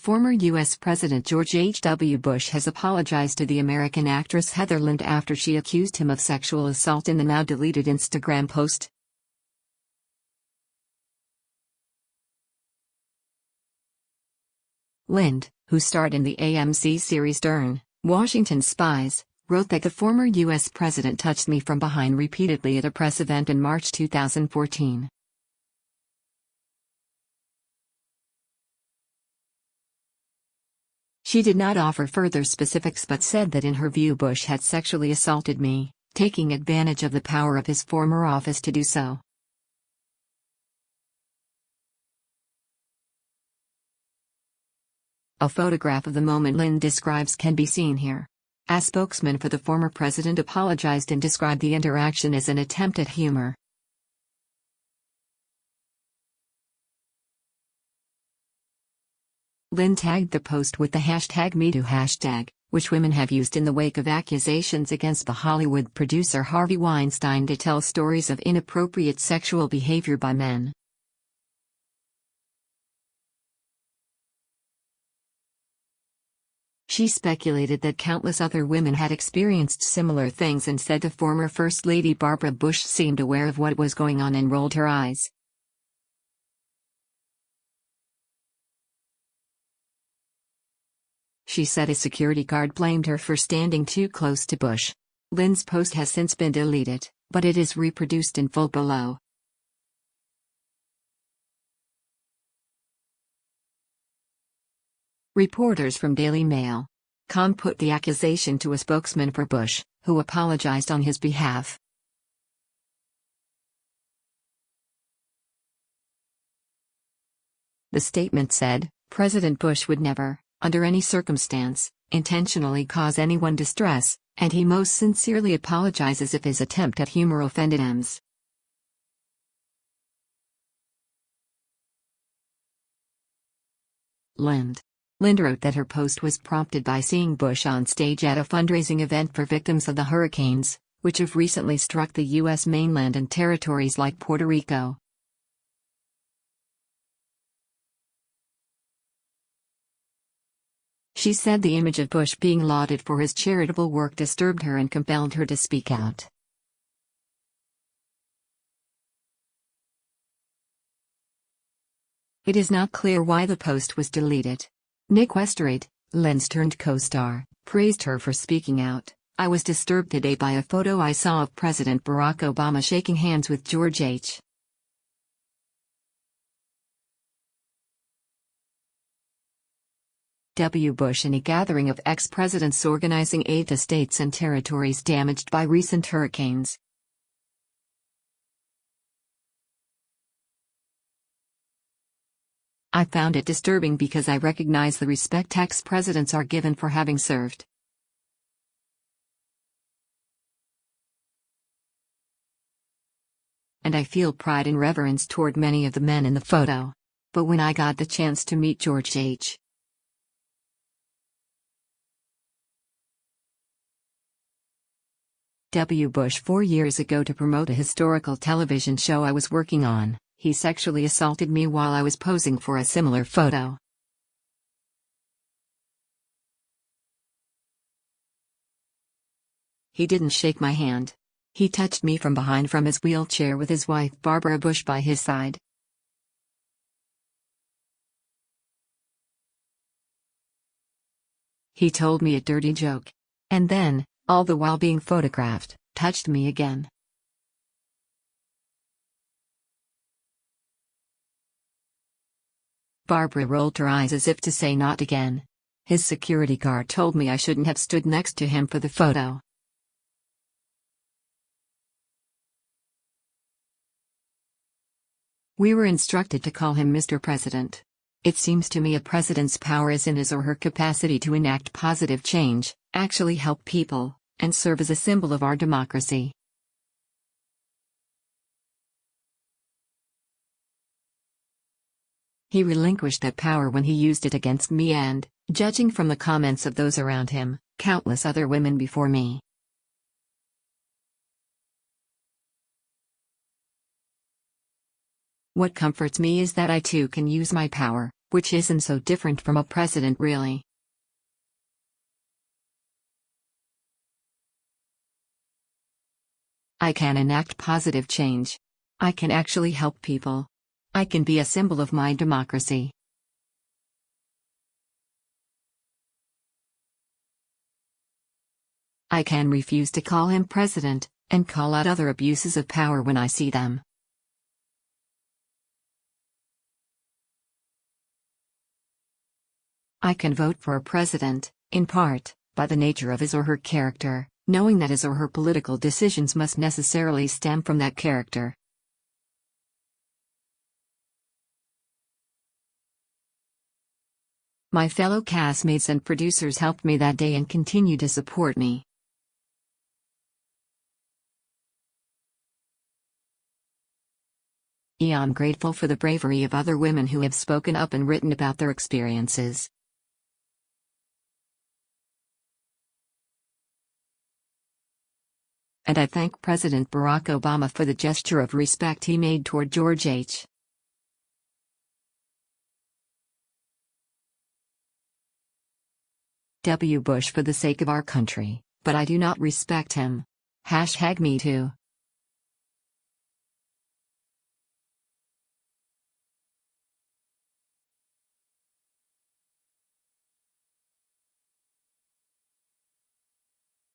Former U.S. President George H.W. Bush has apologized to the American actress Heather Lind after she accused him of sexual assault in the now-deleted Instagram post. Lind, who starred in the AMC series Dern, Washington Spies, wrote that the former U.S. president touched me from behind repeatedly at a press event in March 2014. She did not offer further specifics but said that in her view Bush had sexually assaulted me, taking advantage of the power of his former office to do so. A photograph of the moment Lind describes can be seen here. A spokesman for the former president apologized and described the interaction as an attempt at humor. Lind tagged the post with the #MeToo hashtag, which women have used in the wake of accusations against the Hollywood producer Harvey Weinstein to tell stories of inappropriate sexual behavior by men. She speculated that countless other women had experienced similar things and said to former First Lady Barbara Bush seemed aware of what was going on and rolled her eyes. She said a security guard blamed her for standing too close to Bush. Lind's post has since been deleted, but it is reproduced in full below. Reporters from Daily Mail.com put the accusation to a spokesman for Bush, who apologized on his behalf. The statement said, President Bush would never, under any circumstance, intentionally cause anyone distress, and he most sincerely apologizes if his attempt at humor offended Ms. Lind wrote that her post was prompted by seeing Bush on stage at a fundraising event for victims of the hurricanes, which have recently struck the U.S. mainland and territories like Puerto Rico. She said the image of Bush being lauded for his charitable work disturbed her and compelled her to speak out. It is not clear why the post was deleted. Nick Westerate, Lind's turned co-star, praised her for speaking out. I was disturbed today by a photo I saw of President Barack Obama shaking hands with George H. W. Bush in a gathering of ex-presidents organizing aid to states and territories damaged by recent hurricanes. I found it disturbing because I recognize the respect ex-presidents are given for having served. And I feel pride and reverence toward many of the men in the photo. But when I got the chance to meet George H. W. Bush 4 years ago to promote a historical television show I was working on, he sexually assaulted me while I was posing for a similar photo. He didn't shake my hand. He touched me from behind from his wheelchair with his wife Barbara Bush by his side. He told me a dirty joke. And then, all the while being photographed, touched me again. Barbara rolled her eyes as if to say not again. His security guard told me I shouldn't have stood next to him for the photo. We were instructed to call him Mr. President. It seems to me a president's power is in his or her capacity to enact positive change, actually help people, and serve as a symbol of our democracy. He relinquished that power when he used it against me and, judging from the comments of those around him, countless other women before me. What comforts me is that I too can use my power, which isn't so different from a president really. I can enact positive change. I can actually help people. I can be a symbol of my democracy. I can refuse to call him president, and call out other abuses of power when I see them. I can vote for a president, in part, by the nature of his or her character, knowing that his or her political decisions must necessarily stem from that character. My fellow castmates and producers helped me that day and continue to support me. I'm grateful for the bravery of other women who have spoken up and written about their experiences. And I thank President Barack Obama for the gesture of respect he made toward George H. W. Bush for the sake of our country, but I do not respect him. #MeToo